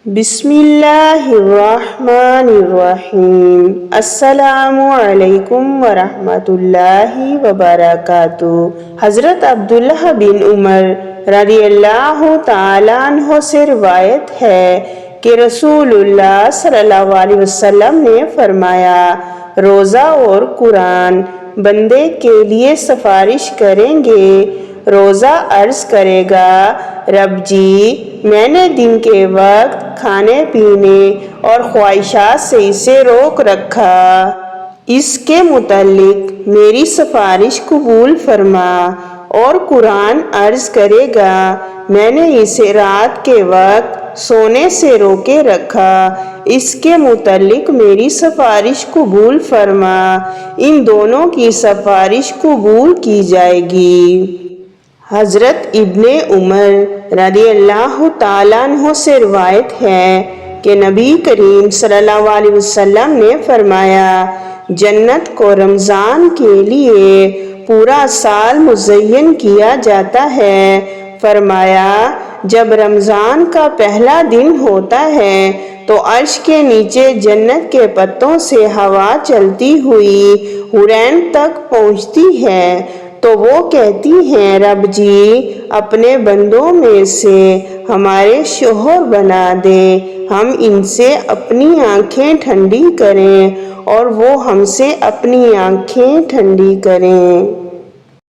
بسم اللہ الرحمن الرحیم۔ السلام علیکم ورحمۃ اللہ وبرکاتہ۔ حضرت عبداللہ بن عمر رضی اللہ تعالیٰ عنہ سے روایت ہے کہ رسول اللہ صلی اللہ علیہ وسلم نے فرمایا، روزہ اور قرآن بندے کے لیے سفارش کریں گے۔ روزہ عرض کرے گا، رب جی، میں نے دن کے وقت کھانے پینے اور خواہشات سے اسے روک رکھا، اس کے متعلق میری سفارش قبول فرما۔ اور قرآن عرض کرے گا، میں نے اسے رات کے وقت سونے سے روکے رکھا، اس کے متعلق میری سفارش قبول فرما۔ ان دونوں کی سفارش قبول کی جائے گی۔ حضرت ابن عمر رضی اللہ تعالیٰ عنہ سے روایت ہے کہ نبی کریم صلی اللہ علیہ وسلم نے فرمایا، جنت کو رمضان کے لیے پورا سال مزین کیا جاتا ہے۔ فرمایا، جب رمضان کا پہلا دن ہوتا ہے تو عرش کے نیچے جنت کے پتوں سے ہوا چلتی ہوئی حورین تک پہنچتی ہے تو وہ کہتی ہیں، رب جی، اپنے بندوں میں سے ہمارے شوہر بنا دے، ہم ان سے اپنی آنکھیں ٹھنڈی کریں اور وہ ہم سے اپنی آنکھیں ٹھنڈی کریں۔